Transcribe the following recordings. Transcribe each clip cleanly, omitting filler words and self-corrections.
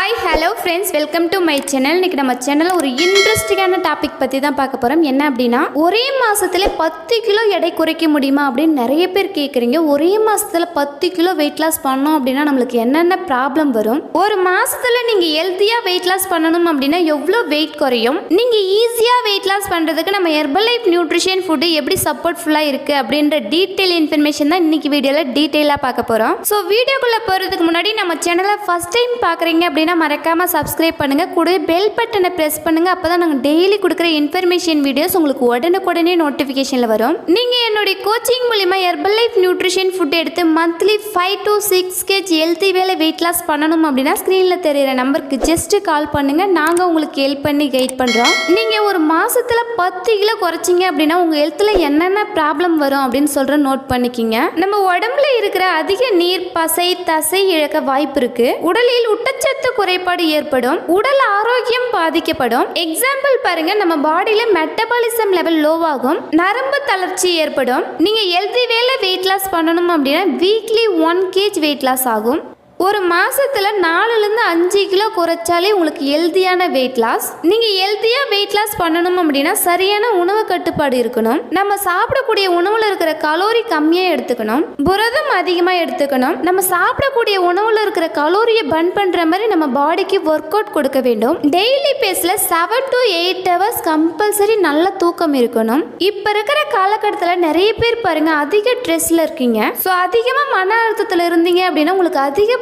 Hi hello friends, welcome to my channel. இன்னைக்கு நம்ம சேனலில் ஒரு இன்ட்ரெஸ்டிங்கான டாபிக் பற்றி தான் பார்க்க போகிறோம். என்ன அப்படின்னா, ஒரே மாதத்தில் 10 கிலோ எடை குறைக்க முடியுமா அப்படின்னு நிறைய பேர் கேட்குறீங்க. ஒரே மாதத்தில் 10 கிலோ வெயிட் லாஸ் பண்ணோம் அப்படின்னா நம்மளுக்கு என்னென்ன ப்ராப்ளம் வரும், ஒரு மாதத்தில் நீங்கள் ஹெல்த்தியாக வெயிட் லாஸ் பண்ணணும் அப்படின்னா எவ்வளோ வெயிட் குறையும், நீங்கள் ஈஸியாக வெயிட் லாஸ் பண்ணுறதுக்கு நம்ம ஹெர்பலைஃப் நியூட்ரிஷன் ஃபுட்டு எப்படி சப்போர்ட்ஃபுல்லாக இருக்குது அப்படின்ற டீட்டெயில் இன்ஃபர்மேஷன் தான் இன்னைக்கு வீடியோவில் டீட்டெயிலாக பார்க்க போகிறோம். ஸோ வீடியோக்குள்ளே போகிறதுக்கு முன்னாடி நம்ம சேனலை ஃபஸ்ட் டைம் பார்க்குறீங்க அப்படின்னா மறக்காம சப்ஸ்கிரைப் பண்ணுங்க, கூட பெல் பட்டனை பிரஸ் பண்ணுங்க. அப்பதான் நாங்கள் டெய்லி கொடுக்குற இன்ஃபர்மேஷன் வீடியோஸ் உங்களுக்கு உடனுக்குடனே நோட்டிஃபிகேஷன்ல வரும். நீங்க என்னுடைய கோச்சிங் மூலமா ஹெர்பலைஃப் நியூட்ரிஷன் ஃபுட் எடுத்து மந்த்லி 5 to 6 kg ஹெல்த்தி வேலை வெயிட் லாஸ் பண்ணணும் அப்படின்னா ஸ்கிரீன்ல தெரியுற நம்பருக்கு ஜஸ்ட் கால் பண்ணுங்க, நாங்க உங்களுக்கு ஹெல்ப் பண்ணி கைட் பண்றோம். நீங்க ஒரு மாசத்துல 10 கிலோ குறைச்சிங்க அப்படின்னா உங்க ஹெல்த்ல என்னென்ன ப்ராப்ளம் வரும் அப்படின்னு சொல்ற நோட் பண்ணிக்கிங்க. நம்ம உடம்புல இருக்கிற அதிக நீர், பசை, தசை இழக்க வாய்ப்பு இருக்கு. உடலில் ஊட்டச்சத்து குறைபாடு ஏற்படும், உடல் ஆரோக்கியம் பாதிக்கப்படும். எக்ஸாம்பிள் பாருங்க, நம்ம பாடியில மெட்டபாலிசம் லெவல் லோவாகும், நரம்பு தளர்ச்சி ஏற்படும். நீங்க ஹெல்தி வேலை வெயிட் லாஸ் பண்ணணும் அப்படின்னா வீக்லி 1 kg வெயிட் லாஸ் ஆகும். ஒரு மாசத்துல 4 to 5 கிலோ குறைச்சாலே உங்களுக்கு ஹெல்த்தியான வெயிட் லாஸ். நீங்க ஹெல்த்தியா வெயிட் லாஸ் பண்ணணும் அப்படின்னா சரியான உணவு கட்டுப்பாடு இருக்கணும். நம்ம சாப்பிடக்கூடிய உணவுல இருக்கிற கலோரி கம்மியா எடுத்துக்கணும், புரதம் அதிகமா எடுத்துக்கணும். நம்ம சாப்பிடக்கூடிய உணவுல இருக்கிற கலோரியை பர்ன் பண்ற மாதிரி நம்ம பாடிக்கு ஒர்க் அவுட் கொடுக்க வேண்டும். டெய்லி பேஸ்ல 7 to 8 hours கம்பல்சரி நல்ல தூக்கம் இருக்கணும். இப்ப இருக்கிற காலகட்டத்தில் நிறைய பேர் பாருங்க அதிக ஸ்ட்ரெஸ்ல இருக்கீங்க. ஸோ அதிகமா மன அழுத்தத்தில் இருந்தீங்க அப்படின்னா உங்களுக்கு அதிக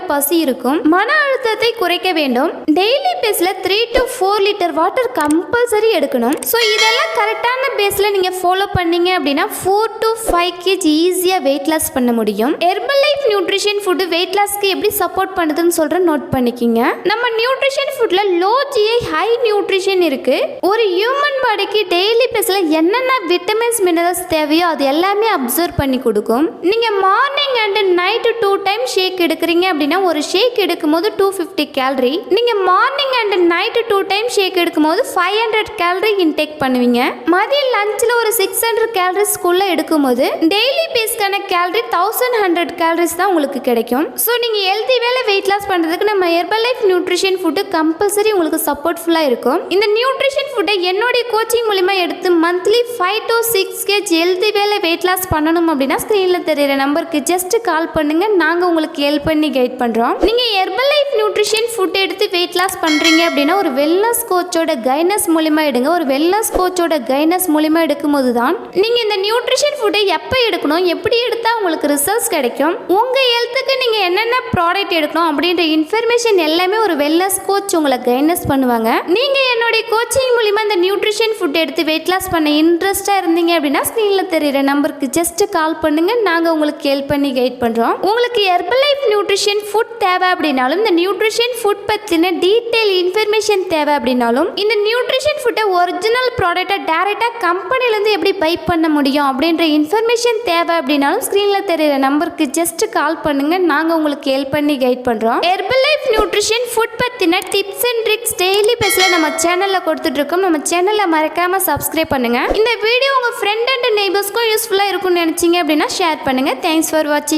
பசி இருக்கும். மன அழுத்தத்தை குறைக்க வேண்டும். டெய்லி பேஸ்ல 3 to 4 லிட்டர் வாட்டர் கம்பல்சரி எடுக்கணும். சோ இதெல்லாம் கரெக்டான பேஸ்ல நீங்க ஃபாலோ பண்ணீங்க அப்படின்னா 4 to 5 kg ஈஸியா வெயிட் லாஸ் பண்ண முடியும். ஹெர்பலைஃப் நியூட்ரிஷன் ஃபுட் வெயிட் லாஸ்க்கு எப்படி சப்போர்ட் பண்ணுதுன்னு சொல்ற நோட் பண்ணிக்கிங்க. நம்ம நியூட்ரிஷன் ஃபுட்ல லோ ஜிஐ ஹை நியூட்ரிஷன் இருக்கு. ஒரு ஹியூமன் பாடிக்கு டெய்லி பேஸ்ல என்னென்ன விட்டமின்ஸ் மினரல்ஸ் தேவையோ அது எல்லாமே அப்சர்வ் பண்ணி கொடுக்கும். நீங்க மார்னிங் அண்ட் நைட் 2 டைம் ஷேக் எடுக்கிறீங்க அப்படின்னா ஒரு ஷேக் எடுக்கும்போது 250 கேலரி. நீங்க மார்னிங் அண்ட் நைட் 2 டைம் ஷேக் எடுக்கும்போது 500 கேலரி இன்டேக் பண்ணுவீங்க. மதிய லஞ்ச்ல ஒரு 600 கேலரிஸ் குள்ள எடுக்கும்போது டெய்லி பேஸ்க்கான கேலரி 1100 கேலரிஸ் தான் உங்களுக்கு கிடைக்கும். ஸோ நீங்க ஹெல்த்தி வேலை வெயிட் லாஸ் பண்றதுக்கு நம்ம ஹெர்பலைஃப் நியூட்ரிஷன் ஃபுட் கம்பல்சரி உங்களுக்கு சப்போர்ட்ஃபுல்லா இருக்கும். இந்த நியூட்ரிஷன் ஃபுட்டை என்னுடைய கோச்சிங் மூலமா எடுத்து மந்த்லி 5 to 6 kg ஹெல்த்தி வேலை வெயிட் லாஸ் பண்ணணும் அப்படின்னா ஸ்கிரீன்ல தெரியுற நம்பருக்கு ஜஸ்ட் கால் பண்ணுங்க, நாங்க உங்களுக்கு ஹெல்ப் பண்ணி கைட் பண்றோம். நீங்க ஹெர்பலைஃப் நியூட்ரிஷன் ஃபுட் எடுத்து வெயிட் லாஸ் பண்றீங்க அப்படின்னா ஒரு வெல்னஸ் கோச்சோட கைடன்ஸ் மூலமா எடுங்க. ஒரு வெல்னஸ் கோச்சோட கைடன்ஸ் மூலமா எடுக்கும்போது தான் நீங்க இந்த நியூட்ரிஷன் ஃபுட்டை எப்போ எடுக்கணும், எப்படி எடுத்தா உங்களுக்கு ரிசல்ட்ஸ் கிடைக்கும், உங்க ஹெல்த்துக்கு நீங்க என்னென்ன ப்ராடக்ட் எடுக்கணும் அப்படின்ற இன்ஃபர்மேஷன் எல்லாமே ஒரு வெல்னஸ் கோச் உங்களை கைடன்ஸ் பண்ணுவாங்க. நீங்க என்னுடைய கோச்சிங் மூலமா இந்த நியூட்ரிஷன் ஃபுட் எடுத்து வெயிட் லாஸ் பண்ண இன்ட்ரெஸ்டா இருந்தீங்க அப்படின்னா ஸ்கிரீன்ல தெரியுற நம்பருக்கு ஜஸ்ட் கால் பண்ணுங்க, நாங்க உங்களுக்கு ஹெல்ப் பண்ணி கைட் பண்றோம். உங்களுக்கு ஹெர்பலைஃப் நியூட்ரிஷன் ஃபுட் தேவை அப்படின்னாலும், இந்த நியூட்ரிஷன் ஃபுட் பத்தின டீடைல் இன்ஃபர்மேஷன் தேவை அப்படின்னாலும், இந்த நியூட்ரிஷன் ஃபுட்டை ஒரிஜினல் ப்ராடக்ட்டை டைரக்டா கம்பெனில இருந்து எப்படி பை பண்ண முடியும் அப்படின்ற இன்ஃபர்மேஷன் தேவை அப்படின்னாலும் ஸ்கிரீன்ல தெரியுற நம்பருக்கு ஜஸ்ட் கால் பண்ணுங்க, நாங்க உங்களுக்கு ஹெல்ப் பண்ணி கைட் பண்றோம். ஹெர்பலைஃப் நியூட்ரிஷன் ஃபுட் பத்தின டிப்ஸ் அண்ட் ட்ரிக்ஸ் டெய்லி பேஸ்ல நம்ம சேனல்ல கொடுத்துட்டு இருக்கோம். நம்ம சேனலை மறக்காம சப்ஸ்கிரைப் பண்ணுங்க. இந்த வீடியோ உங்க ஃப்ரெண்ட் அண்ட் நெய்பர்ஸ்க்கும் யூஸ்ஃபுல்லா இருக்கும்னு நினைச்சீங்க அப்படின்னா ஷேர் பண்ணுங்க. தேங்க்ஸ் ஃபார் வாட்சிங்.